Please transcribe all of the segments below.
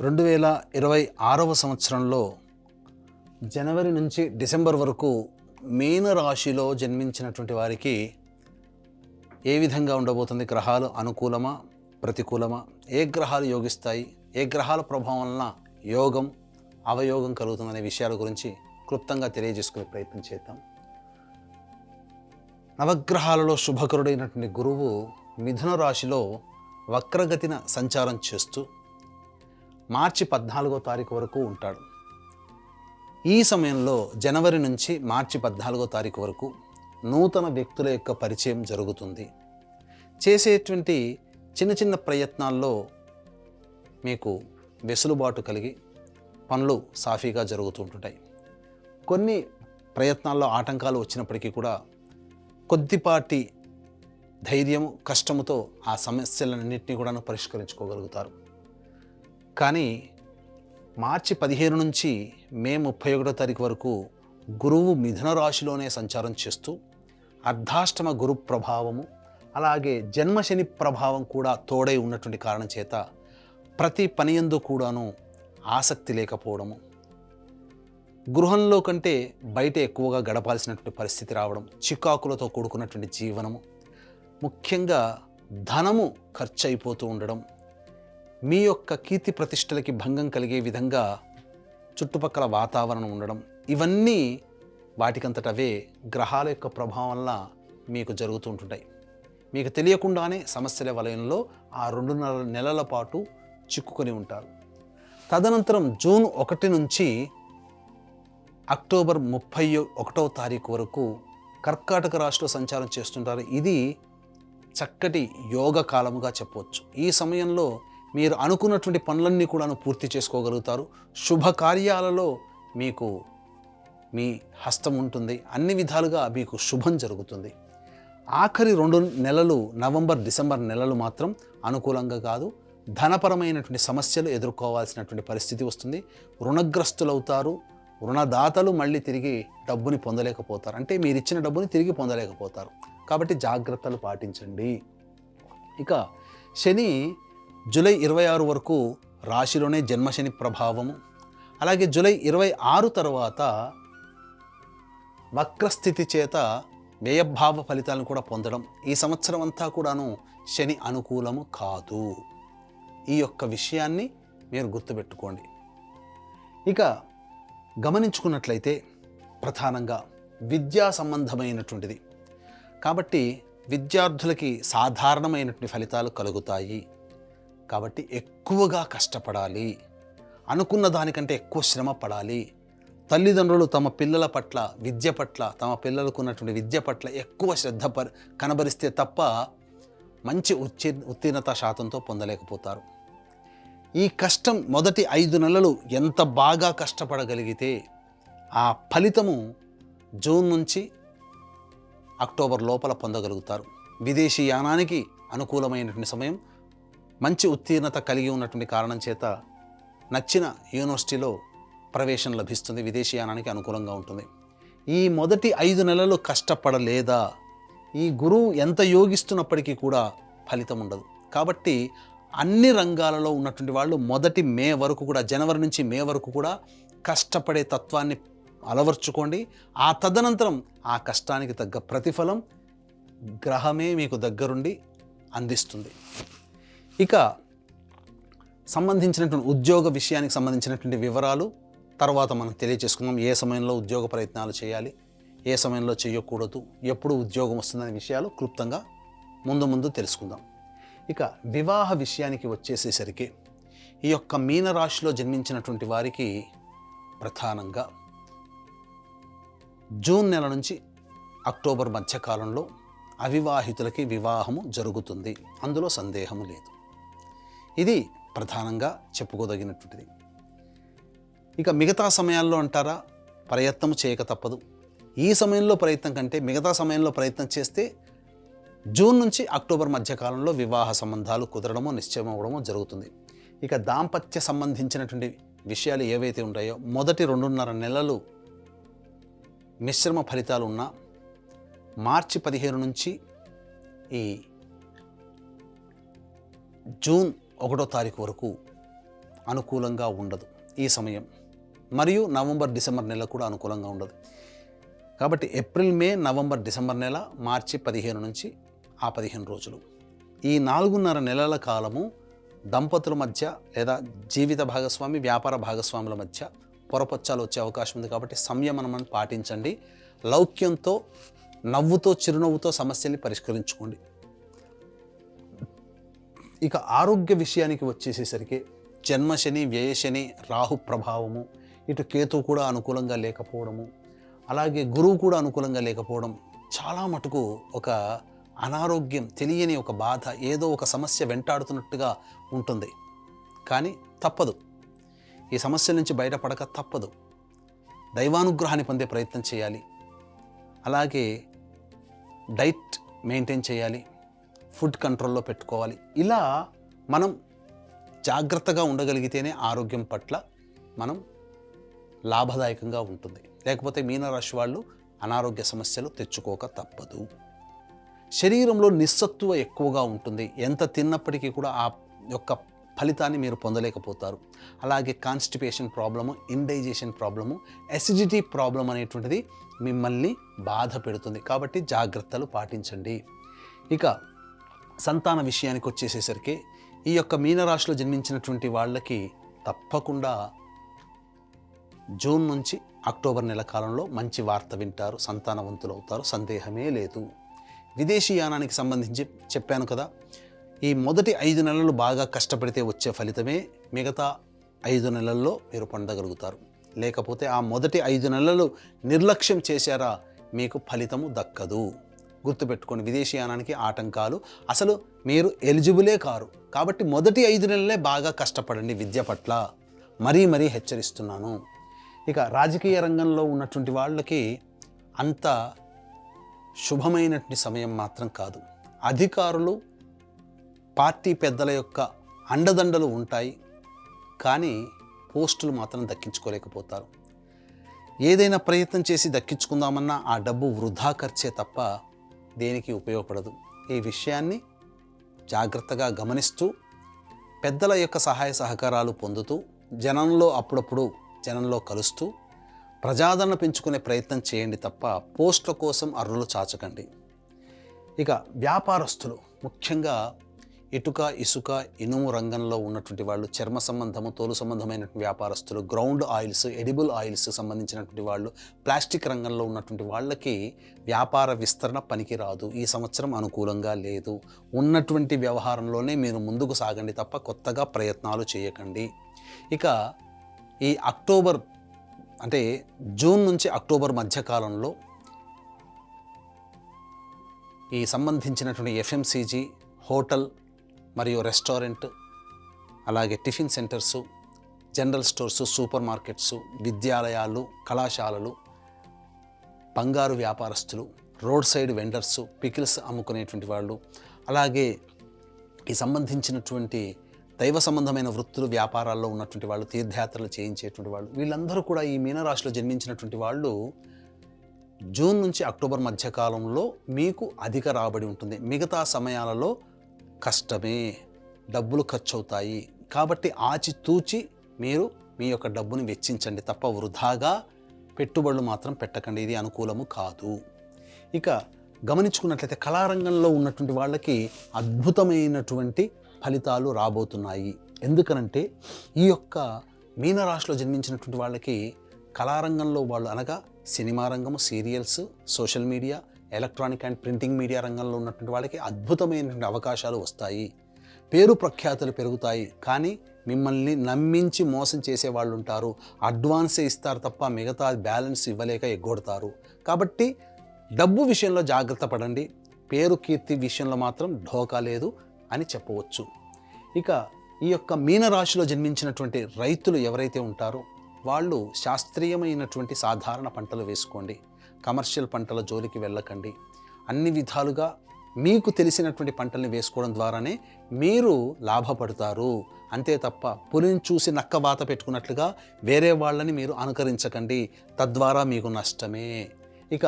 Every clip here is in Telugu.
2026వ సంవత్సరంలో జనవరి నుంచి డిసెంబర్ వరకు మీన రాశిలో జన్మించినటువంటి వారికి ఏ విధంగా ఉండబోతుంది? గ్రహాలు అనుకూలమా ప్రతికూలమా? ఏ గ్రహాలు యోగిస్తాయి? ఏ గ్రహాల ప్రభావం వలన యోగం అవయోగం కలుగుతుందనే విషయాల గురించి క్లుప్తంగా తెలియజేసుకునే ప్రయత్నం చేద్దాం. నవగ్రహాలలో శుభకరుడైనటువంటి గురువు మిథున రాశిలో వక్రగతిన సంచారం చేస్తూ మార్చి 14వ తారీఖు వరకు ఉంటాడు. ఈ సమయంలో జనవరి నుంచి మార్చి 14వ తారీఖు వరకు నూతన వ్యక్తుల యొక్క పరిచయం జరుగుతుంది. చేసేటువంటి చిన్న చిన్న ప్రయత్నాల్లో మీకు వెసులుబాటు కలిగి పనులు సాఫీగా జరుగుతుంటాయి. కొన్ని ప్రయత్నాల్లో ఆటంకాలు వచ్చినప్పటికీ కూడా కొద్దిపాటి ధైర్యము కష్టముతో ఆ సమస్యలన్నింటినీ కూడా పరిష్కరించుకోగలుగుతారు. కానీ మార్చి 15 నుంచి మే 31వ తారీఖు వరకు గురువు మిథున రాశిలోనే సంచారం చేస్తూ అర్ధాష్టమ గురు ప్రభావము అలాగే జన్మశని ప్రభావం కూడా తోడై ఉన్నటువంటి కారణం చేత ప్రతి పనియందు కూడాను ఆసక్తి లేకపోవడము, గృహంలో కంటే బయట ఎక్కువగా గడపాల్సినటువంటి పరిస్థితి రావడం, చికాకులతో కూడుకున్నటువంటి జీవనము, ముఖ్యంగా ధనము ఖర్చు అయిపోతూ ఉండడం, మీ యొక్క కీర్తి ప్రతిష్టలకి భంగం కలిగే విధంగా చుట్టుపక్కల వాతావరణం ఉండడం, ఇవన్నీ వాటికంతటవే గ్రహాల యొక్క ప్రభావం వల్ల మీకు జరుగుతూ ఉంటుంటాయి. మీకు తెలియకుండానే సమస్యల వలయంలో ఆ 2 నెలల పాటు చిక్కుకొని ఉంటారు. తదనంతరం జూన్ 1 నుంచి అక్టోబర్ 31వ తారీఖు వరకు కర్కాటక రాశిలో సంచారం చేస్తుంటారు. ఇది చక్కటి యోగ కాలముగా చెప్పవచ్చు. ఈ సమయంలో మీరు అనుకున్నటువంటి పనులన్నీ కూడా పూర్తి చేసుకోగలుగుతారు. శుభకార్యాలలో మీకు మీ హస్తం ఉంటుంది. అన్ని విధాలుగా మీకు శుభం జరుగుతుంది. ఆఖరి 2 నెలలు నవంబర్ డిసెంబర్ నెలలు మాత్రం అనుకూలంగా కాదు. ధనపరమైనటువంటి సమస్యలు ఎదుర్కోవాల్సినటువంటి పరిస్థితి వస్తుంది. రుణగ్రస్తులవుతారు. రుణదాతలు మళ్ళీ తిరిగి డబ్బుని పొందలేకపోతారు. అంటే మీరు ఇచ్చిన డబ్బుని తిరిగి పొందలేకపోతారు. కాబట్టి జాగ్రత్తలు పాటించండి. ఇక శని జూలై 26 వరకు రాశిలోనే జన్మశని ప్రభావము, అలాగే జూలై 26 తర్వాత వక్రస్థితి చేత వ్యయభావ ఫలితాలను కూడా పొందడం. ఈ సంవత్సరం అంతా కూడాను శని అనుకూలము కాదు. ఈ యొక్క విషయాన్ని మీరు గుర్తుపెట్టుకోండి. ఇక గమనించుకున్నట్లయితే ప్రధానంగా విద్యా సంబంధమైనటువంటిది కాబట్టి విద్యార్థులకి సాధారణమైనటువంటి ఫలితాలు కలుగుతాయి. కాబట్టి ఎక్కువగా కష్టపడాలి, అనుకున్న దానికంటే ఎక్కువ శ్రమ పడాలి. తల్లిదండ్రులు తమ పిల్లల పట్ల విద్య పట్ల తమ పిల్లలకు ఉన్నటువంటి విద్య పట్ల ఎక్కువ శ్రద్ధ కనబరిస్తే తప్ప మంచి ఉత్తీర్ణత శాతంతో పొందలేకపోతారు. ఈ కష్టం మొదటి 5 నెలలు ఎంత బాగా కష్టపడగలిగితే ఆ ఫలితము జూన్ నుంచి అక్టోబర్ లోపల పొందగలుగుతారు. విదేశీ యానానికి అనుకూలమైనటువంటి సమయం, మంచి ఉత్తీర్ణత కలిగి ఉన్నటువంటి కారణం చేత నచ్చిన యూనివర్సిటీలో ప్రవేశం లభిస్తుంది. విదేశీయానానికి అనుకూలంగా ఉంటుంది. ఈ మొదటి 5 నెలలు కష్టపడలేదా ఈ గురువు ఎంత యోగిస్తున్నప్పటికీ కూడా ఫలితం ఉండదు. కాబట్టి అన్ని రంగాలలో ఉన్నటువంటి వాళ్ళు మొదటి మే వరకు కూడా, జనవరి నుంచి మే వరకు కూడా కష్టపడే తత్వాన్ని అలవర్చుకోండి. ఆ తదనంతరం ఆ కష్టానికి తగ్గ ప్రతిఫలం గ్రహమే మీకు దగ్గరుండి అందిస్తుంది. ఇక సంబంధించినటువంటి ఉద్యోగ విషయానికి సంబంధించినటువంటి వివరాలు తర్వాత మనం తెలియజేసుకుందాం. ఏ సమయంలో ఉద్యోగ ప్రయత్నాలు చేయాలి, ఏ సమయంలో చేయకూడదు, ఎప్పుడు ఉద్యోగం వస్తుందనే విషయాలు క్లుప్తంగా ముందు తెలుసుకుందాం. ఇక వివాహ విషయానికి వచ్చేసేసరికి ఈ యొక్క మీనరాశిలో జన్మించినటువంటి వారికి ప్రధానంగా జూన్ నెల నుంచి అక్టోబర్ మధ్యకాలంలో అవివాహితులకి వివాహము జరుగుతుంది. అందులో సందేహము లేదు. ఇది ప్రధానంగా చెప్పుకోదగినటువంటిది. ఇక మిగతా సమయాల్లో అంటారా, ప్రయత్నం చేయక తప్పదు. ఈ సమయంలో ప్రయత్నం కంటే మిగతా సమయంలో ప్రయత్నం చేస్తే జూన్ నుంచి అక్టోబర్ మధ్యకాలంలో వివాహ సంబంధాలు కుదరడము నిశ్చయం అవ్వడము జరుగుతుంది. ఇక దాంపత్య సంబంధించినటువంటి విషయాలు ఏవైతే ఉంటాయో మొదటి 2.5 నెలలు మిశ్రమ ఫలితాలు ఉన్నా మార్చి 15 నుంచి ఈ జూన్ 1వ తారీఖు వరకు అనుకూలంగా ఉండదు ఈ సమయం. మరియు నవంబర్ డిసెంబర్ నెల కూడా అనుకూలంగా ఉండదు. కాబట్టి ఏప్రిల్ మే నవంబర్ డిసెంబర్ నెల, మార్చి 15 నుంచి ఆ 15 రోజులు, ఈ 4.5 నెలల కాలము దంపతుల మధ్య లేదా జీవిత భాగస్వామి వ్యాపార భాగస్వాముల మధ్య పొరపచ్చాలు వచ్చే అవకాశం ఉంది. కాబట్టి సంయమనం పాటించండి. లౌక్యంతో, నవ్వుతో, చిరునవ్వుతో సమస్యల్ని పరిష్కరించుకోండి. ఇక ఆరోగ్య విషయానికి వచ్చేసేసరికి జన్మశని, వ్యయశని, రాహు ప్రభావము, ఇటు కేతు కూడా అనుకూలంగా లేకపోవడము, అలాగే గురువు కూడా అనుకూలంగా లేకపోవడం, చాలా మటుకు ఒక అనారోగ్యం, తెలియని ఒక బాధ, ఏదో ఒక సమస్య వెంటాడుతున్నట్టుగా ఉంటుంది. కానీ తప్పదు, ఈ సమస్య నుంచి బయటపడక తప్పదు. దైవానుగ్రహాన్ని పొందే ప్రయత్నం చేయాలి. అలాగే డైట్ మెయింటైన్ చేయాలి, ఫుడ్ కంట్రోల్లో పెట్టుకోవాలి. ఇలా మనం జాగ్రత్తగా ఉండగలిగితేనే ఆరోగ్యం పట్ల మనం లాభదాయకంగా ఉంటుంది. లేకపోతే మీనరాశి వాళ్ళు అనారోగ్య సమస్యలు తెచ్చుకోక తప్పదు. శరీరంలో నిస్సత్తువ ఎక్కువగా ఉంటుంది. ఎంత తిన్నప్పటికీ కూడా ఆ యొక్క ఫలితాన్ని మీరు పొందలేకపోతారు. అలాగే constipation problem, indigestion problem, acidity problem అనేటువంటిది మిమ్మల్ని బాధ పెడుతుంది. కాబట్టి జాగ్రత్తలు పాటించండి. ఇక సంతాన విషయానికి వచ్చేసేసరికి ఈ యొక్క మీనరాశిలో జన్మించినటువంటి వాళ్ళకి తప్పకుండా జూన్ నుంచి అక్టోబర్ నెల కాలంలో మంచి వార్త వింటారు, సంతానవంతులు అవుతారు, సందేహమే లేదు. విదేశీయానానికి సంబంధించి చెప్పాను కదా, ఈ మొదటి 5 నెలలు బాగా కష్టపడితే వచ్చే ఫలితమే మిగతా 5 నెలల్లో మీరు పొందగలుగుతారు. లేకపోతే ఆ మొదటి 5 నెలలు నిర్లక్ష్యం చేశారా మీకు ఫలితము దక్కదు. గుర్తుపెట్టుకోండి, విదేశీయానానికి ఆటంకాలు, అసలు మీరు ఎలిజిబులే కారు. కాబట్టి మొదటి 5 నెలలే బాగా కష్టపడండి విద్య పట్ల, మరీ హెచ్చరిస్తున్నాను. ఇక రాజకీయ రంగంలో ఉన్నటువంటి వాళ్ళకి అంత శుభమైనటువంటి సమయం మాత్రం కాదు. అధికారులు, పార్టీ పెద్దల యొక్క అండదండలు ఉంటాయి, కానీ పోస్టులు మాత్రం దక్కించుకోలేకపోతారు. ఏదైనా ప్రయత్నం చేసి దక్కించుకుందామన్నా ఆ డబ్బు వృధా ఖర్చే తప్ప దేనికి ఉపయోగపడదు. ఈ విషయాన్ని జాగ్రత్తగా గమనిస్తూ, పెద్దల యొక్క సహాయ సహకారాలు పొందుతూ, జనంలో అప్పుడప్పుడు జనంలో కలుస్తూ ప్రజాదరణ పెంచుకునే ప్రయత్నం చేయండి తప్ప పోస్టుల కోసం అర్రులు చాచకండి. ఇక వ్యాపారస్తులు, ముఖ్యంగా ఇటుక, ఇసుక, ఇనుము రంగంలో ఉన్నటువంటి వాళ్ళు, చర్మ సంబంధము, తోలు సంబంధమైనటువంటి వ్యాపారస్తులు, గ్రౌండ్ ఆయిల్స్, ఎడిబుల్ ఆయిల్స్ సంబంధించినటువంటి వాళ్ళు, ప్లాస్టిక్ రంగంలో ఉన్నటువంటి వాళ్ళకి వ్యాపార విస్తరణ పనికిరాదు. ఈ సంవత్సరం అనుకూలంగా లేదు. ఉన్నటువంటి వ్యవహారంలోనే మీరు ముందుకు సాగండి తప్ప కొత్తగా ప్రయత్నాలు చేయకండి. ఇక ఈ అక్టోబర్ అంటే జూన్ నుంచి అక్టోబర్ మధ్యకాలంలో ఈ సంబంధించినటువంటి ఎఫ్ఎంసీజీ, హోటల్ మరియు రెస్టారెంట్, అలాగే tiffin centres, general stores, supermarkets, విద్యాలయాలు, కళాశాలలు, బంగారు వ్యాపారస్తులు, రోడ్ సైడ్ వెండర్సు, పికిల్స్ అమ్ముకునేటువంటి వాళ్ళు, అలాగే ఈ సంబంధించినటువంటి దైవ సంబంధమైన వృత్తులు, వ్యాపారాల్లో ఉన్నటువంటి వాళ్ళు, తీర్థయాత్రలు చేయించేటువంటి వాళ్ళు, వీళ్ళందరూ కూడా ఈ మీనరాశిలో జన్మించినటువంటి వాళ్ళు జూన్ నుంచి అక్టోబర్ మధ్యకాలంలో మీకు అధిక రాబడి ఉంటుంది. మిగతా సమయాలలో కష్టమే, డబ్బులు ఖర్చు అవుతాయి. కాబట్టి ఆచితూచి మీరు మీ యొక్క డబ్బుని వెచ్చించండి తప్ప వృధాగా పెట్టుబడులు మాత్రం పెట్టకండి. ఇది అనుకూలము కాదు. ఇక గమనించుకున్నట్లయితే కళారంగంలో ఉన్నటువంటి వాళ్ళకి అద్భుతమైనటువంటి ఫలితాలు రాబోతున్నాయి. ఎందుకనంటే ఈ యొక్క మీనరాశిలో జన్మించినటువంటి వాళ్ళకి కళారంగంలో వాళ్ళు అనగా సినిమా రంగము, serials, social media, electronic and printing media రంగంలో ఉన్నటువంటి వాళ్ళకి అద్భుతమైనటువంటి అవకాశాలు వస్తాయి. పేరు ప్రఖ్యాతులు పెరుగుతాయి. కానీ మిమ్మల్ని నమ్మించి మోసం చేసే వాళ్ళు ఉంటారు. అడ్వాన్సే ఇస్తారు తప్ప మిగతా బ్యాలెన్స్ ఇవ్వలేక ఎగ్గొడతారు. కాబట్టి డబ్బు విషయంలో జాగ్రత్త పడండి. పేరు కీర్తి విషయంలో మాత్రం ఢోకా లేదు అని చెప్పవచ్చు. ఇక ఈ యొక్క మీనరాశిలో జన్మించినటువంటి రైతులు ఎవరైతే ఉంటారో వాళ్ళు శాస్త్రీయమైనటువంటి సాధారణ పంటలు వేసుకోండి. కమర్షియల్ పంటల జోలికి వెళ్ళకండి. అన్ని విధాలుగా మీకు తెలిసినటువంటి పంటల్ని వేసుకోవడం ద్వారానే మీరు లాభపడతారు. అంతే తప్ప పులిని చూసి నక్క వాత పెట్టుకున్నట్లుగా వేరే వాళ్ళని మీరు అనుకరించకండి. తద్వారా మీకు నష్టమే. ఇక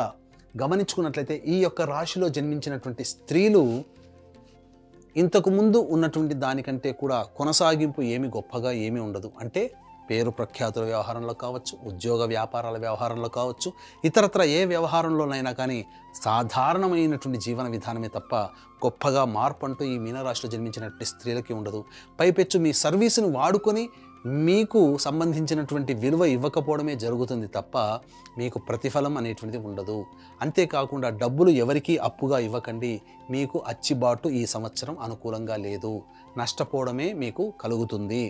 గమనించుకున్నట్లయితే ఈ యొక్క రాశిలో జన్మించినటువంటి స్త్రీలు ఇంతకు ముందు ఉన్నటువంటి దానికంటే కూడా కొనసాగింపు ఏమి గొప్పగా ఏమీ ఉండదు. అంటే పేరు ప్రఖ్యాతుల వ్యవహారంలో కావచ్చు, ఉద్యోగ వ్యాపారాల వ్యవహారంలో కావచ్చు, ఇతరత్ర ఏ వ్యవహారంలోనైనా కానీ సాధారణమైనటువంటి జీవన విధానమే తప్ప గొప్పగా మార్పు అంటూ ఈ మీనరాశిలో జన్మించినటువంటి స్త్రీలకి ఉండదు. పైపెచ్చు మీ సర్వీసును వాడుకొని మీకు సంబంధించినటువంటి విలువ ఇవ్వకపోవడమే జరుగుతుంది తప్ప మీకు ప్రతిఫలం అనేటువంటిది ఉండదు. అంతేకాకుండా డబ్బులు ఎవరికీ అప్పుగా ఇవ్వకండి. మీకు అచ్చిబాటు ఈ సంవత్సరం అనుకూలంగా లేదు, నష్టపోవడమే మీకు కలుగుతుంది.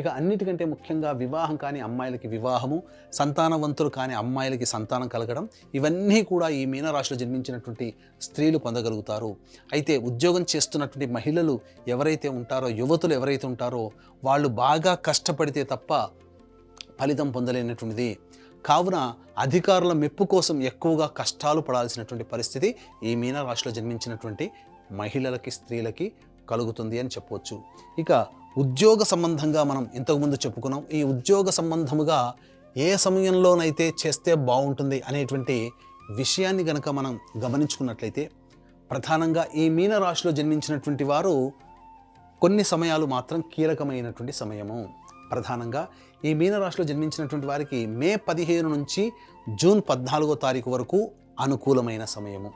ఇక అన్నిటికంటే ముఖ్యంగా వివాహం కాని అమ్మాయిలకి వివాహము, సంతానవంతులు కాని అమ్మాయిలకి సంతానం కలగడం, ఇవన్నీ కూడా ఈ మీనరాశిలో జన్మించినటువంటి స్త్రీలు పొందగలుగుతారు. అయితే ఉద్యోగం చేస్తున్నటువంటి మహిళలు ఎవరైతే ఉంటారో, యువతులు ఎవరైతే ఉంటారో వాళ్ళు బాగా కష్టపడితే తప్ప ఫలితం పొందలేనటువంటిది. కావున అధికారుల మెప్పు కోసం ఎక్కువగా కష్టాలు పడాల్సినటువంటి పరిస్థితి ఈ మీనరాశిలో జన్మించినటువంటి మహిళలకి, స్త్రీలకి కలుగుతుంది అని చెప్పవచ్చు. ఇక ఉద్యోగ సంబంధంగా మనం ఇంతకుముందు చెప్పుకున్నాం. ఈ ఉద్యోగ సంబంధముగా ఏ సమయంలోనైతే చేస్తే బాగుంటుంది అనేటువంటి విషయాన్ని గనక మనం గమనించుకున్నట్లయితే, ప్రధానంగా ఈ మీనరాశిలో జన్మించినటువంటి వారు కొన్ని సమయాలు మాత్రం కీలకమైనటువంటి సమయము. ప్రధానంగా ఈ మీనరాశిలో జన్మించినటువంటి వారికి మే 15 నుంచి జూన్ 14వ తారీఖు వరకు అనుకూలమైన సమయము.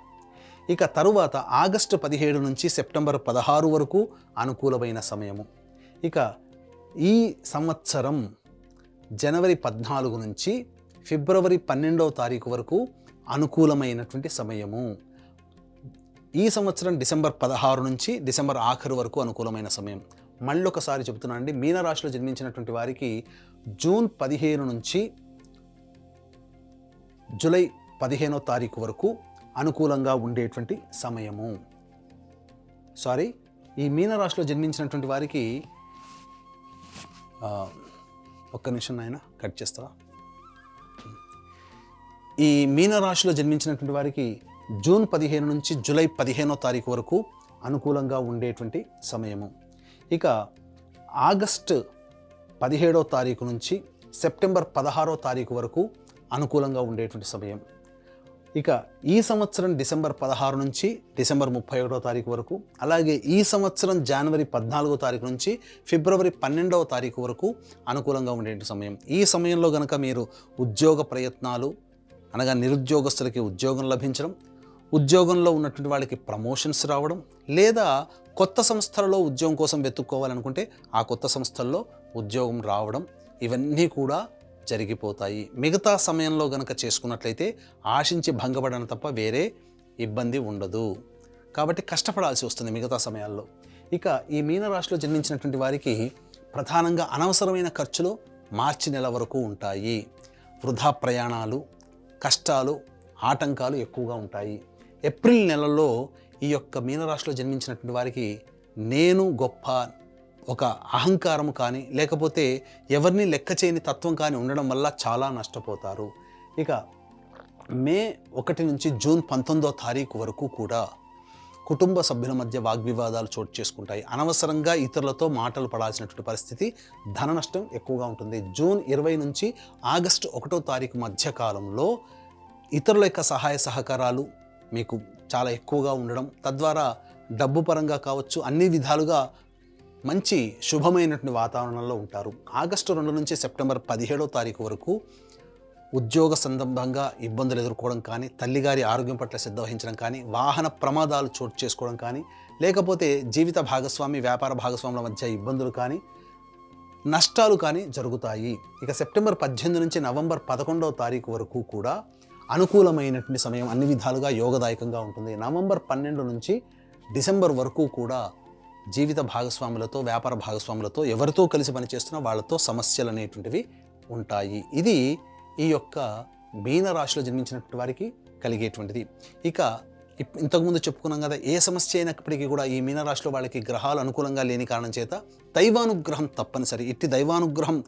ఇక తరువాత ఆగస్టు 17 నుంచి సెప్టెంబర్ 16 వరకు అనుకూలమైన సమయము. ఇక ఈ సంవత్సరం జనవరి 14 నుంచి ఫిబ్రవరి 12వ తారీఖు వరకు అనుకూలమైనటువంటి సమయము. ఈ సంవత్సరం డిసెంబర్ 16 నుంచి డిసెంబర్ ఆఖరు వరకు అనుకూలమైన సమయం. మళ్ళీ ఒకసారి చెబుతున్నానండి, మీనరాశిలో జన్మించినటువంటి వారికి జూన్ 15 నుంచి జూలై 15వ తారీఖు వరకు అనుకూలంగా ఉండేటువంటి సమయము. ఈ మీనరాశిలో జన్మించినటువంటి వారికి ఒక్క నిమిషం నాయన కట్ చేస్తావా. ఈ మీనరాశిలో జన్మించినటువంటి వారికి జూన్ 15 నుంచి జూలై 15వ తారీఖు వరకు అనుకూలంగా ఉండేటువంటి సమయము. ఇక ఆగస్టు 17వ తారీఖు నుంచి సెప్టెంబర్ 16వ తారీఖు వరకు అనుకూలంగా ఉండేటువంటి సమయం. ఇక ఈ సంవత్సరం డిసెంబర్ 16 నుంచి డిసెంబర్ 31వ తారీఖు వరకు, అలాగే ఈ సంవత్సరం జనవరి 14వ తారీఖు నుంచి ఫిబ్రవరి 12వ తారీఖు వరకు అనుకూలంగా ఉండేటువంటి సమయం. ఈ సమయంలో కనుక మీరు ఉద్యోగ ప్రయత్నాలు అనగా నిరుద్యోగస్తులకి ఉద్యోగం లభించడం, ఉద్యోగంలో ఉన్నటువంటి వాళ్ళకి ప్రమోషన్స్ రావడం, లేదా కొత్త సంస్థలలో ఉద్యోగం కోసం వెతుక్కోవాలనుకుంటే ఆ కొత్త సంస్థల్లో ఉద్యోగం రావడం, ఇవన్నీ కూడా జరిగిపోతాయి. మిగతా సమయంలో గనక చేసుకున్నట్లయితే ఆశించి భంగపడడం తప్ప వేరే ఇబ్బంది ఉండదు. కాబట్టి కష్టపడాల్సి వస్తుంది మిగతా సమయాల్లో. ఇక ఈ మీనరాశిలో జన్మించినటువంటి వారికి ప్రధానంగా అనవసరమైన ఖర్చులు మార్చి నెల వరకు ఉంటాయి. వృధా ప్రయాణాలు, కష్టాలు, ఆటంకాలు ఎక్కువగా ఉంటాయి. ఏప్రిల్ నెలలో ఈ యొక్క మీనరాశిలో జన్మించినటువంటి వారికి నేను గొప్ప ఒక అహంకారం కానీ, లేకపోతే ఎవరిని లెక్క చేయని తత్వం కానీ ఉండడం వల్ల చాలా నష్టపోతారు. ఇక మే 1 నుంచి జూన్ 19వ తారీఖు వరకు కూడా కుటుంబ సభ్యుల మధ్య వాగ్వివాదాలు చోటు చేసుకుంటాయి. అనవసరంగా ఇతరులతో మాటలు పడాల్సినటువంటి పరిస్థితి, ధన నష్టం ఎక్కువగా ఉంటుంది. జూన్ 20 నుంచి ఆగస్టు 1వ తారీఖు మధ్య కాలంలో ఇతరుల యొక్క సహాయ సహకారాలు మీకు చాలా ఎక్కువగా ఉండడం, తద్వారా డబ్బు పరంగా కావచ్చు అన్ని విధాలుగా మంచి శుభమైనటువంటి వాతావరణంలో ఉంటారు. ఆగస్టు 2 నుంచి సెప్టెంబర్ 17వ తారీఖు వరకు ఉద్యోగ సందర్భంగా ఇబ్బందులు ఎదుర్కోవడం కానీ, తల్లిగారి ఆరోగ్యం పట్ల శ్రద్ధ వహించడం కానీ, వాహన ప్రమాదాలు చోటు చేసుకోవడం కానీ, లేకపోతే జీవిత భాగస్వామి, వ్యాపార భాగస్వాముల మధ్య ఇబ్బందులు కానీ, నష్టాలు కానీ జరుగుతాయి. ఇక సెప్టెంబర్ 18 నుంచి నవంబర్ 11వ తారీఖు వరకు కూడా అనుకూలమైనటువంటి సమయం, అన్ని విధాలుగా యోగదాయకంగా ఉంటుంది. నవంబర్ 12 నుంచి డిసెంబర్ వరకు కూడా జీవిత భాగస్వాములతో, వ్యాపార భాగస్వాములతో, ఎవరితో కలిసి పనిచేస్తున్నా వాళ్ళతో సమస్యలు అనేటువంటివి ఉంటాయి. ఇది ఈ యొక్క మీనరాశిలో జన్మించినటువంటి వారికి కలిగేటువంటిది. ఇక ఇంతకుముందు చెప్పుకున్నాం కదా, ఏ సమస్య అయినప్పటికీ కూడా ఈ మీనరాశిలో వాళ్ళకి గ్రహాలు అనుకూలంగా లేని కారణం చేత దైవానుగ్రహం తప్పనిసరి. ఇట్టి దైవానుగ్రహం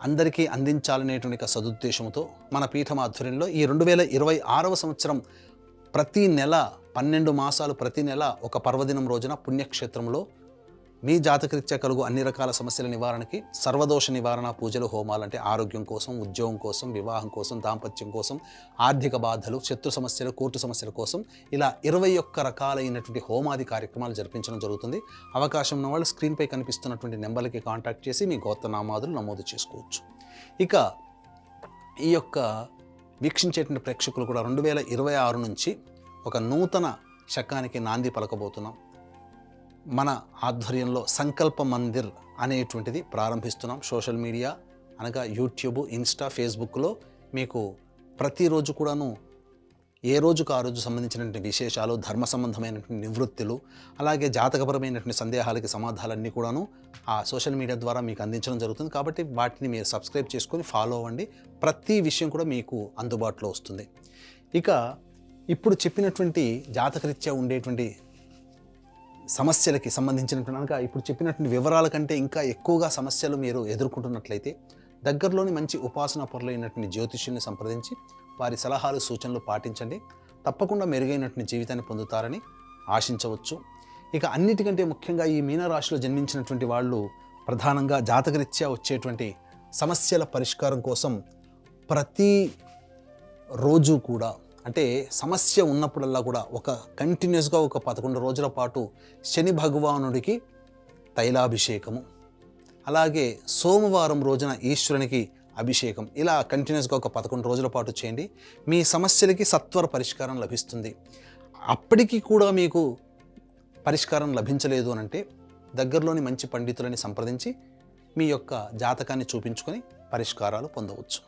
అందరికీ అందించాలనేటువంటి సదుద్దేశంతో మన పీఠం ఆధ్వర్యంలో ఈ 2026వ సంవత్సరం ప్రతి నెల 12 మాసాలు ప్రతి నెల ఒక పర్వదినం రోజున పుణ్యక్షేత్రంలో మీ జాతకరీత్యా కలుగు అన్ని రకాల సమస్యల నివారణకి సర్వదోష నివారణ పూజలు, హోమాలు అంటే ఆరోగ్యం కోసం, ఉద్యోగం కోసం, వివాహం కోసం, దాంపత్యం కోసం, ఆర్థిక బాధలు, శత్రు సమస్యలు, కోర్టు సమస్యల కోసం ఇలా 21 రకాలైనటువంటి హోమాది కార్యక్రమాలు జరిపించడం జరుగుతుంది. అవకాశం ఉన్న వాళ్ళు స్క్రీన్పై కనిపిస్తున్నటువంటి నెంబర్లకి కాంటాక్ట్ చేసి మీ గోత్రనామాదులు నమోదు చేసుకోవచ్చు. ఇక ఈ యొక్క వీక్షించేటువంటి ప్రేక్షకులు కూడా 2026 నుంచి ఒక నూతన శకానికి నాంది పలకబోతున్నాం. మన ఆధ్వర్యంలో సంకల్ప మందిర్ అనేటువంటిది ప్రారంభిస్తున్నాం. సోషల్ మీడియా అనగా యూట్యూబ్, ఇన్స్టా, ఫేస్బుక్లో మీకు ప్రతిరోజు కూడాను ఏ రోజుకు ఆ రోజు సంబంధించినటువంటి విశేషాలు, ధర్మ సంబంధమైనటువంటి నివృత్తులు, అలాగే జాతకపరమైనటువంటి సందేహాలకి సమాధానాలన్నీ కూడాను ఆ సోషల్ మీడియా ద్వారా మీకు అందించడం జరుగుతుంది. కాబట్టి వాటిని మీరు సబ్స్క్రైబ్ చేసుకొని ఫాలో అవ్వండి. ప్రతి విషయం కూడా మీకు అందుబాటులో వస్తుంది. ఇక ఇప్పుడు చెప్పినటువంటి జాతకరీత్యా ఉండేటువంటి సమస్యలకి సంబంధించినటువంటి అనగా ఇప్పుడు చెప్పినటువంటి వివరాల కంటే ఇంకా ఎక్కువగా సమస్యలు మీరు ఎదుర్కొంటున్నట్లయితే దగ్గరలోని మంచి ఉపాసన పరులైనటువంటి జ్యోతిష్యుల్ని సంప్రదించి వారి సలహాలు, సూచనలు పాటించండి. తప్పకుండా మెరుగైనటువంటి జీవితాన్ని పొందుతారని ఆశించవచ్చు. ఇక అన్నిటికంటే ముఖ్యంగా ఈ మీనరాశిలో జన్మించినటువంటి వాళ్ళు ప్రధానంగా జాతకరీత్యా వచ్చేటువంటి సమస్యల పరిష్కారం కోసం ప్రతి రోజు కూడా అంటే సమస్య ఉన్నప్పుడల్లా కూడా కంటిన్యూస్గా ఒక 11 రోజుల పాటు శని భగవానుడికి తైలాభిషేకము, అలాగే సోమవారం రోజున ఈశ్వరునికి అభిషేకం, ఇలా కంటిన్యూస్గా ఒక 11 రోజుల పాటు చేయండి. మీ సమస్యలకి సత్వర పరిష్కారం లభిస్తుంది. అప్పటికి కూడా మీకు పరిష్కారం లభించలేదు అనంటే దగ్గరలోని మంచి పండితులని సంప్రదించి మీ యొక్క జాతకాన్ని చూపించుకొని పరిష్కారాలు పొందవచ్చు.